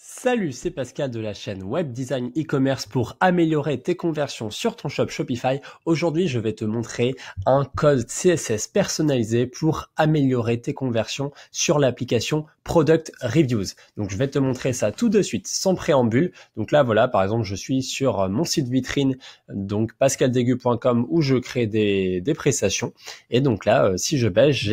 Salut, c'est Pascal de la chaîne Web Design e-commerce pour améliorer tes conversions sur ton shop Shopify. Aujourd'hui, je vais te montrer un code CSS personnalisé pour améliorer tes conversions sur l'application Product Reviews. Donc, je vais te montrer ça tout de suite sans préambule. Donc là, voilà, par exemple, je suis sur mon site vitrine, donc pascaldegu.com où je crée des prestations. Et donc là, si je baisse,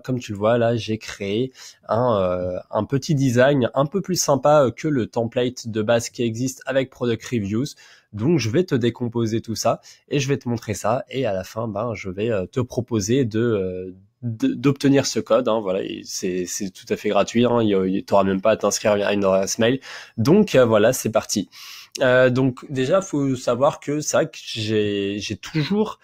comme tu le vois là, j'ai créé un petit design un peu plus sympa que le template de base qui existe avec Product Reviews. Donc je vais te décomposer tout ça et je vais te montrer ça, et à la fin je vais te proposer d'obtenir ce code, hein. Voilà, c'est tout à fait gratuit, hein. Tu n'auras même pas à t'inscrire à une adresse mail. Donc voilà, c'est parti. Donc déjà, faut savoir que c'est vrai que j'ai toujours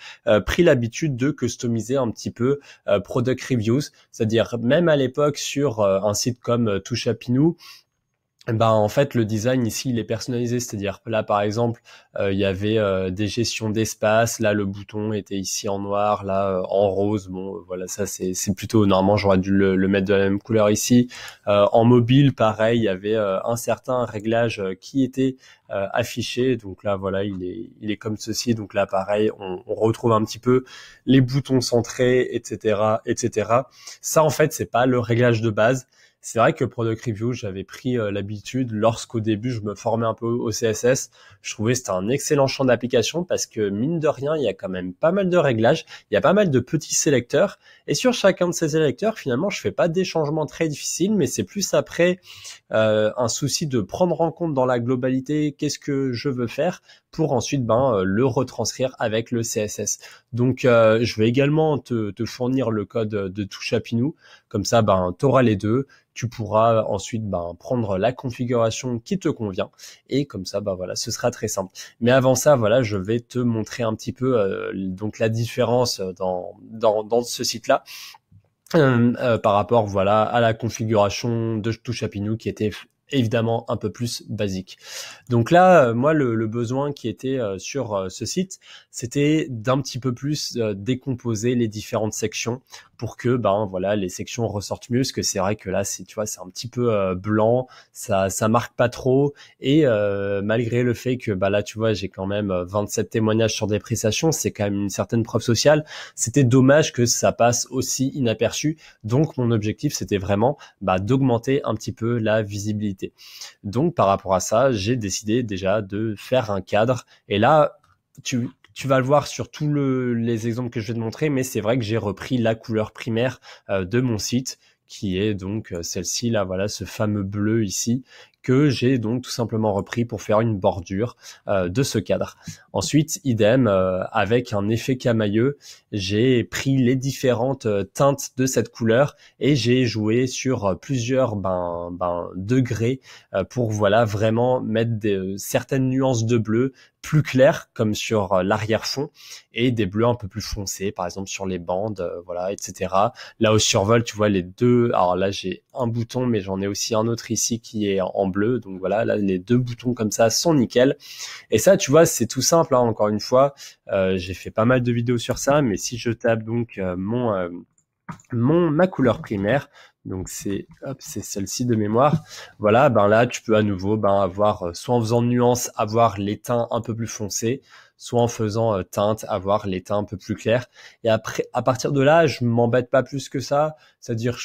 pris l'habitude de customiser un petit peu product reviews, c'est-à-dire même à l'époque sur un site comme Touchapinou. En fait, le design ici, il est personnalisé, c'est-à-dire là, par exemple, il y avait des gestions d'espace. Là, le bouton était ici en noir, là en rose. Bon, voilà, ça c'est plutôt normalement, j'aurais dû le mettre de la même couleur ici. En mobile, pareil, il y avait un certain réglage qui était affiché. Donc là, voilà, il est comme ceci. Donc là, pareil, on retrouve un petit peu les boutons centrés, etc., etc. Ça, en fait, c'est pas le réglage de base. C'est vrai que Product Review, j'avais pris l'habitude, lorsqu'au début je me formais un peu au CSS, je trouvais que c'était un excellent champ d'application parce que mine de rien, il y a quand même pas mal de réglages, il y a pas mal de petits sélecteurs, et sur chacun de ces sélecteurs, finalement, je fais pas des changements très difficiles, mais c'est plus après un souci de prendre en compte dans la globalité qu'est-ce que je veux faire pour ensuite le retranscrire avec le CSS. Donc je vais également te fournir le code de Touchapinou, comme ça tu auras les deux. Tu pourras ensuite prendre la configuration qui te convient, et comme ça voilà, ce sera très simple. Mais avant ça, voilà, je vais te montrer un petit peu donc la différence dans ce site-là par rapport voilà à la configuration de Touchapinou qui était évidemment un peu plus basique. Donc là, moi, le besoin qui était sur ce site, c'était d'un petit peu plus décomposer les différentes sections pour que voilà, les sections ressortent mieux, parce que c'est vrai que là, tu vois, c'est un petit peu blanc, ça marque pas trop, et malgré le fait que là, tu vois, j'ai quand même 27 témoignages sur des prestations, c'est quand même une certaine preuve sociale. C'était dommage que ça passe aussi inaperçu. Donc mon objectif, c'était vraiment d'augmenter un petit peu la visibilité. Donc par rapport à ça, j'ai décidé déjà de faire un cadre, et là tu vas le voir sur tous les exemples que je vais te montrer, mais c'est vrai que j'ai repris la couleur primaire de mon site, qui est donc celle-ci là, voilà, ce fameux bleu ici, que j'ai donc tout simplement repris pour faire une bordure de ce cadre. Ensuite, idem, avec un effet camailleux, j'ai pris les différentes teintes de cette couleur et j'ai joué sur plusieurs degrés pour voilà, vraiment mettre certaines nuances de bleu plus claires, comme sur l'arrière-fond, et des bleus un peu plus foncés, par exemple sur les bandes, voilà, etc. Là au survol, tu vois les deux. Alors là, j'ai un bouton, mais j'en ai aussi un autre ici qui est en bleu. Donc voilà, là les deux boutons comme ça sont nickel. Et ça, tu vois, c'est tout simple, hein, encore une fois. J'ai fait pas mal de vidéos sur ça, mais si je tape donc ma couleur primaire, donc c'est celle-ci de mémoire. Voilà, là tu peux à nouveau avoir soit en faisant nuance, avoir les teints un peu plus foncés, soit en faisant teinte, avoir les teints un peu plus clairs. Et après, à partir de là, je m'embête pas plus que ça. C'est-à-dire,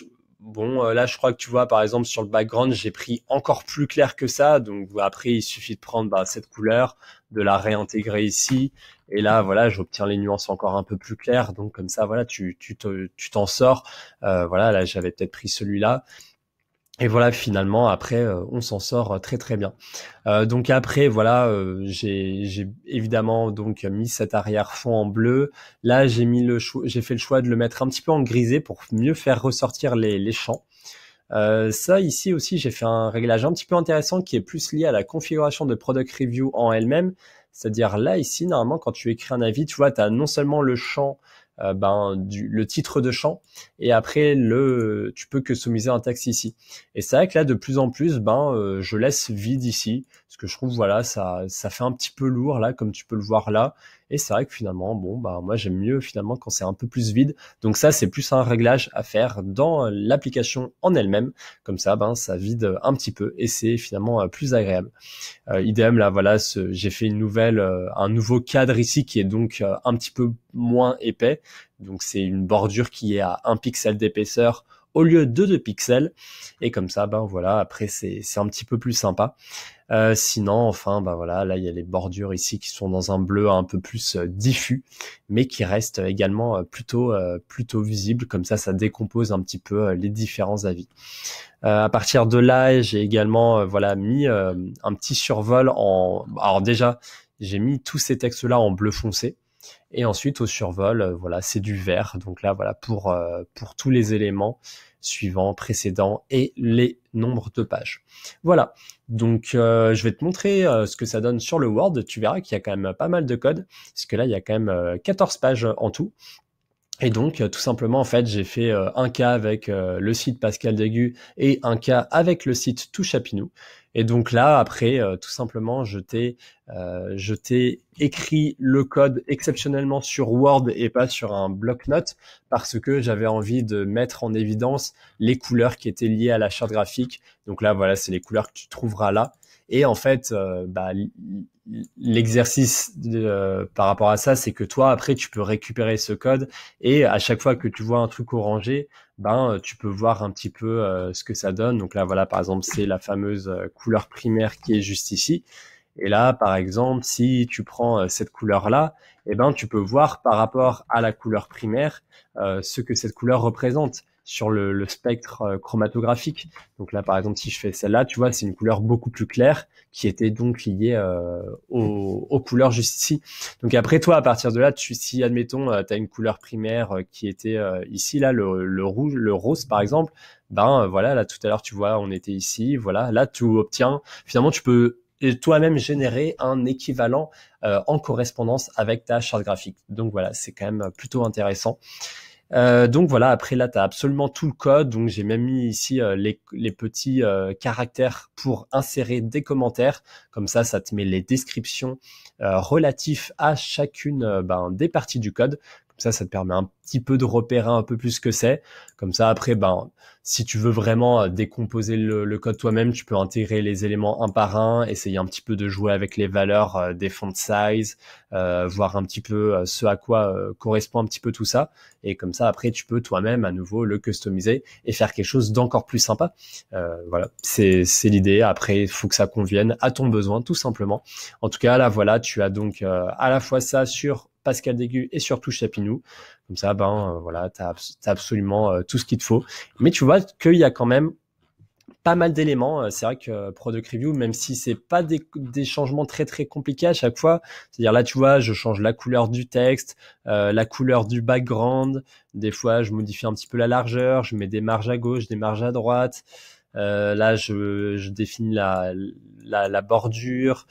là je crois que tu vois, par exemple sur le background, j'ai pris encore plus clair que ça. Donc après, il suffit de prendre cette couleur, de la réintégrer ici. Et là, voilà, j'obtiens les nuances encore un peu plus claires. Donc comme ça, voilà, tu t'en sors. Voilà, là, j'avais peut-être pris celui-là. Et voilà, finalement, après, on s'en sort très très bien. Donc après, voilà, j'ai évidemment donc mis cet arrière-fond en bleu. Là, j'ai fait le choix de le mettre un petit peu en grisé pour mieux faire ressortir les champs. Ça ici aussi, j'ai fait un réglage un petit peu intéressant qui est plus lié à la configuration de Product Review en elle-même. C'est-à-dire là ici, normalement, quand tu écris un avis, tu vois, tu as non seulement le champ, le titre de champ, et après tu peux customiser un texte ici. Et c'est vrai que là, de plus en plus, je laisse vide ici, parce que je trouve voilà, ça fait un petit peu lourd là, comme tu peux le voir là. Et c'est vrai que finalement, bon, bah, moi, j'aime mieux finalement quand c'est un peu plus vide. Donc ça, c'est plus un réglage à faire dans l'application en elle-même. Comme ça, ben, ça vide un petit peu et c'est finalement plus agréable. Idem, là, voilà, j'ai fait un nouveau cadre ici qui est donc un petit peu moins épais. Donc c'est une bordure qui est à 1 pixel d'épaisseur au lieu de 2 pixels. Et comme ça, ben voilà, après c'est un petit peu plus sympa. Sinon, enfin, bah voilà, là il y a les bordures ici qui sont dans un bleu un peu plus diffus, mais qui restent également plutôt visibles. Comme ça décompose un petit peu les différents avis. À partir de là, j'ai également voilà mis un petit survol en. Alors déjà, j'ai mis tous ces textes-là en bleu foncé. Et ensuite au survol, voilà, c'est du vert. Donc là, voilà, pour tous les éléments suivants, précédents et les nombres de pages. Voilà. Donc je vais te montrer ce que ça donne sur le Word. Tu verras qu'il y a quand même pas mal de code, parce que là, il y a quand même 14 pages en tout. Et donc, tout simplement, en fait, j'ai fait un cas avec le site Pascal Dégu et un cas avec le site Touchapinou. Et donc là, après, tout simplement, je t'ai écrit le code exceptionnellement sur Word et pas sur un bloc-notes parce que j'avais envie de mettre en évidence les couleurs qui étaient liées à la charte graphique. Donc là, voilà, c'est les couleurs que tu trouveras là. Et en fait, l'exercice par rapport à ça, c'est que toi, après, tu peux récupérer ce code et à chaque fois que tu vois un truc orangé, ben, tu peux voir un petit peu ce que ça donne. Donc là, voilà, par exemple, c'est la fameuse couleur primaire qui est juste ici. Et là, par exemple, si tu prends cette couleur-là, eh ben, tu peux voir par rapport à la couleur primaire ce que cette couleur représente sur le spectre chromatographique. Donc là, par exemple, si je fais celle-là, tu vois, c'est une couleur beaucoup plus claire qui était donc liée aux couleurs juste ici. Donc après, toi, à partir de là, si admettons, tu as une couleur primaire qui était ici, là, le rouge, le rose, par exemple, ben voilà, là, tout à l'heure, tu vois, on était ici, voilà, là, tu obtiens, finalement, tu peux toi-même générer un équivalent en correspondance avec ta charte graphique. Donc voilà, c'est quand même plutôt intéressant. Donc voilà, après là, tu as absolument tout le code. Donc j'ai même mis ici les petits caractères pour insérer des commentaires. Comme ça te met les descriptions relatifs à chacune des parties du code. Comme ça te permet un petit peu de repérer un peu plus ce que c'est. Comme ça, après, si tu veux vraiment décomposer le code toi-même, tu peux intégrer les éléments un par un, essayer un petit peu de jouer avec les valeurs des font size, voir un petit peu ce à quoi correspond un petit peu tout ça. Et comme ça, après, tu peux toi-même à nouveau le customiser et faire quelque chose d'encore plus sympa. Voilà, c'est l'idée. Après, il faut que ça convienne à ton besoin, tout simplement. En tout cas, là, voilà, tu as donc à la fois ça sur Pascal Dégu et sur Touchapinou. Comme ça, voilà, t'as absolument tout ce qu'il te faut. Mais tu vois qu'il y a quand même pas mal d'éléments. C'est vrai que Product Review, même si c'est pas des changements très très compliqués à chaque fois, c'est-à-dire là, tu vois, je change la couleur du texte, la couleur du background. Des fois, je modifie un petit peu la largeur, je mets des marges à gauche, des marges à droite. Là, je définis la bordure.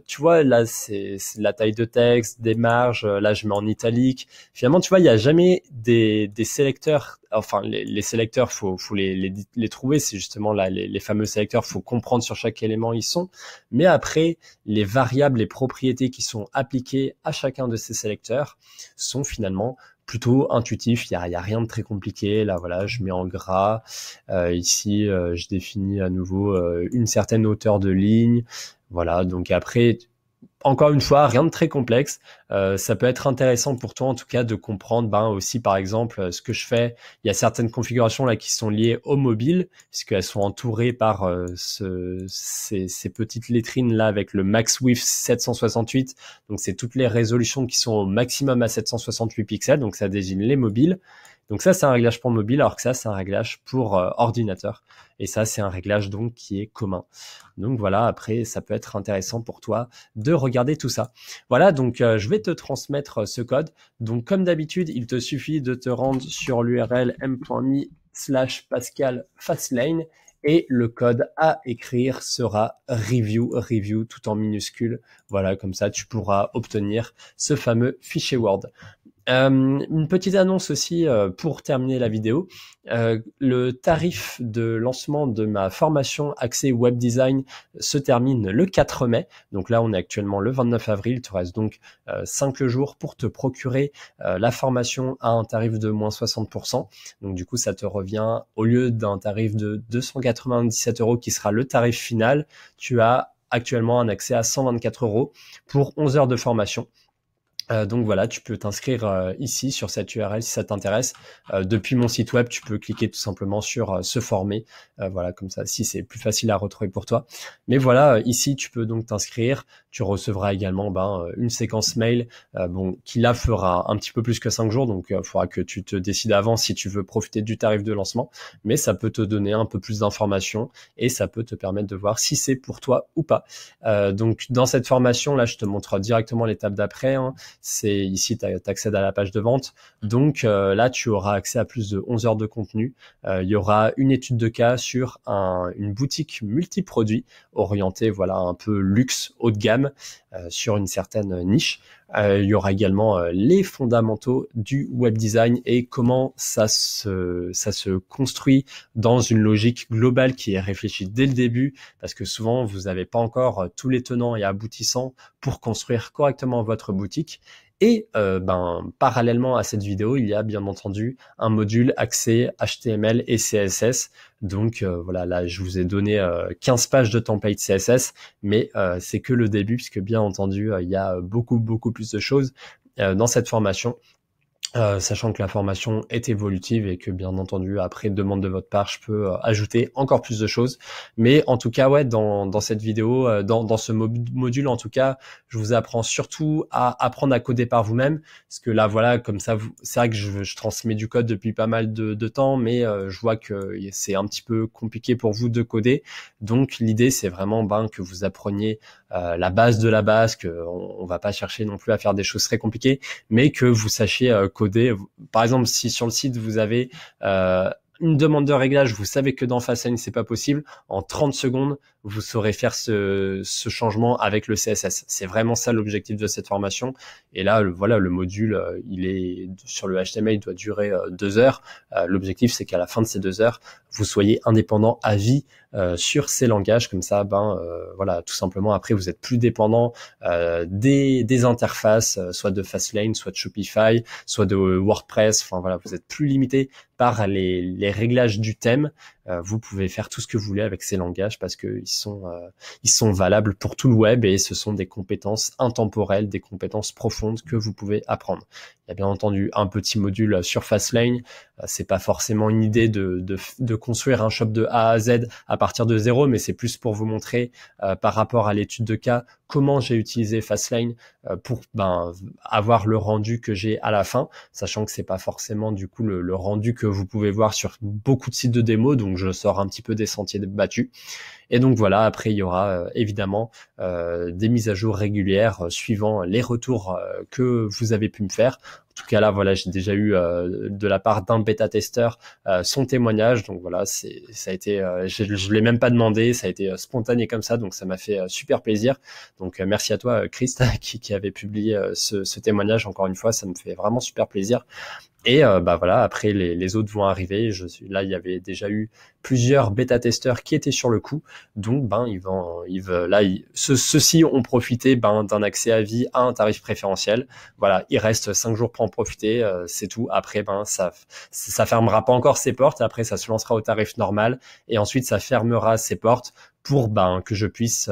Tu vois, là, c'est la taille de texte, des marges. Là, je mets en italique. Finalement, tu vois, il y a jamais des sélecteurs. Enfin, les sélecteurs, faut les trouver. C'est justement là, les fameux sélecteurs. Faut comprendre sur chaque élément ils sont. Mais après, les variables, les propriétés qui sont appliquées à chacun de ces sélecteurs sont finalement plutôt intuitif, il y a rien de très compliqué. Là, voilà, je mets en gras. Ici, je définis à nouveau une certaine hauteur de ligne. Voilà, donc après, encore une fois, rien de très complexe. Ça peut être intéressant pour toi, en tout cas, de comprendre aussi, par exemple, ce que je fais. Il y a certaines configurations là qui sont liées au mobile, puisqu'elles sont entourées par ces petites lettrines là avec le max width 768. Donc, c'est toutes les résolutions qui sont au maximum à 768 pixels. Donc, ça désigne les mobiles. Donc ça, c'est un réglage pour mobile, alors que ça, c'est un réglage pour ordinateur. Et ça, c'est un réglage donc qui est commun. Donc voilà, après, ça peut être intéressant pour toi de regarder tout ça. Voilà, donc je vais te transmettre ce code. Donc comme d'habitude, il te suffit de te rendre sur l'URL m.me/Pascal Fastlane et le code à écrire sera review tout en minuscule. Voilà, comme ça, tu pourras obtenir ce fameux fichier Word. Une petite annonce aussi pour terminer la vidéo. Le tarif de lancement de ma formation accès web design se termine le 4 mai. Donc là, on est actuellement le 29 avril. Il te reste donc 5 jours pour te procurer la formation à un tarif de moins 60%. Donc du coup, ça te revient, au lieu d'un tarif de 297 € qui sera le tarif final, tu as actuellement un accès à 124 € pour 11 heures de formation. Donc voilà, tu peux t'inscrire ici sur cette URL si ça t'intéresse. Depuis mon site web, tu peux cliquer tout simplement sur se former. Voilà, comme ça, si c'est plus facile à retrouver pour toi. Mais voilà, ici, tu peux donc t'inscrire. Tu recevras également une séquence mail qui là fera un petit peu plus que 5 jours. Donc il faudra que tu te décides avant si tu veux profiter du tarif de lancement. Mais ça peut te donner un peu plus d'informations et ça peut te permettre de voir si c'est pour toi ou pas. Donc dans cette formation, là, je te montre directement l'étape d'après. C'est ici, tu accèdes à la page de vente. Donc là, tu auras accès à plus de 11 heures de contenu. Il y aura une étude de cas sur une boutique multiproduits orientée, voilà, un peu luxe, haut de gamme, sur une certaine niche. Il y aura également les fondamentaux du web design et comment ça se construit dans une logique globale qui est réfléchie dès le début, parce que souvent vous n'avez pas encore tous les tenants et aboutissants pour construire correctement votre boutique. Et parallèlement à cette vidéo, il y a bien entendu un module accès HTML et CSS. Donc voilà, là je vous ai donné 15 pages de template CSS, mais c'est que le début, puisque bien entendu il y a beaucoup plus de choses dans cette formation. Sachant que la formation est évolutive et que bien entendu après demande de votre part je peux ajouter encore plus de choses, mais en tout cas ouais, dans cette vidéo, dans ce module en tout cas, je vous apprends surtout à apprendre à coder par vous-même, parce que là voilà, comme ça c'est vrai que je transmets du code depuis pas mal de temps, mais je vois que c'est un petit peu compliqué pour vous de coder. Donc l'idée c'est vraiment que vous appreniez la base de la base, que on va pas chercher non plus à faire des choses très compliquées, mais que vous sachiez coder. Par exemple, si sur le site vous avez une demande de réglage, vous savez que dans Fastlane c'est pas possible, en 30 secondes vous saurez faire ce changement avec le CSS. C'est vraiment ça l'objectif de cette formation. Et là voilà, le module il est sur le HTML, il doit durer 2 heures. L'objectif c'est qu'à la fin de ces 2 heures vous soyez indépendant à vie sur ces langages, comme ça voilà, tout simplement après vous êtes plus dépendant des interfaces, soit de Fastlane, soit de Shopify, soit de WordPress. Enfin voilà, vous êtes plus limité par les réglages du thème. Vous pouvez faire tout ce que vous voulez avec ces langages parce que ils sont valables pour tout le web et ce sont des compétences intemporelles, des compétences profondes que vous pouvez apprendre. Il y a bien entendu un petit module sur Fastlane. C'est pas forcément une idée de construire un shop de A à Z à partir de zéro, mais c'est plus pour vous montrer par rapport à l'étude de cas comment j'ai utilisé Fastlane pour avoir le rendu que j'ai à la fin, sachant que c'est pas forcément du coup le rendu que vous pouvez voir sur beaucoup de sites de démo, donc je sors un petit peu des sentiers battus. Et donc voilà, après il y aura évidemment des mises à jour régulières suivant les retours que vous avez pu me faire. En tout cas là, voilà, j'ai déjà eu de la part d'un bêta-testeur son témoignage. Donc voilà, ça a été, je l'ai même pas demandé, ça a été spontané comme ça, donc ça m'a fait super plaisir. Donc merci à toi, Christ, qui avait publié ce témoignage. Encore une fois, ça me fait vraiment super plaisir. Et voilà, après les autres vont arriver. Là, il y avait déjà eu plusieurs bêta-testeurs qui étaient sur le coup, donc ceux-ci ont profité d'un accès à vie à un tarif préférentiel. Voilà, il reste 5 jours pour en profiter, c'est tout. Après, ça fermera pas encore ses portes. Après, ça se lancera au tarif normal, et ensuite ça fermera ses portes pour que je puisse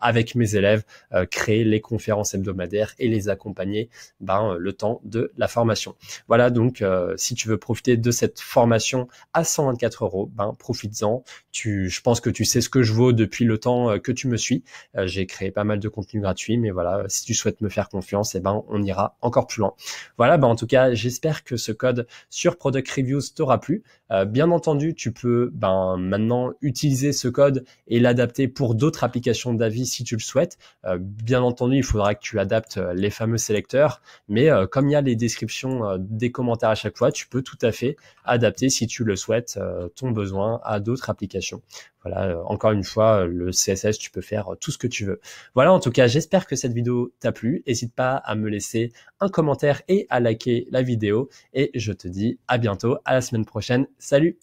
avec mes élèves créer les conférences hebdomadaires et les accompagner le temps de la formation. Voilà, donc si tu veux profiter de cette formation à 124 €, profites-en. Je pense que tu sais ce que je vaux depuis le temps que tu me suis. J'ai créé pas mal de contenu gratuit, mais voilà, si tu souhaites me faire confiance, on ira encore plus loin. Voilà, en tout cas, j'espère que ce code sur Product Reviews t'aura plu. Bien entendu, tu peux maintenant utiliser ce code et l'adapter pour d'autres applications d'avis si tu le souhaites. Bien entendu, il faudra que tu adaptes les fameux sélecteurs, mais comme il y a les descriptions des commentaires à chaque fois, tu peux tout à fait adapter si tu le souhaites ton besoin à d'autres applications. Voilà, encore une fois, le CSS, tu peux faire tout ce que tu veux. Voilà, en tout cas, j'espère que cette vidéo t'a plu. N'hésite pas à me laisser un commentaire et à liker la vidéo. Et je te dis à bientôt, à la semaine prochaine. Salut!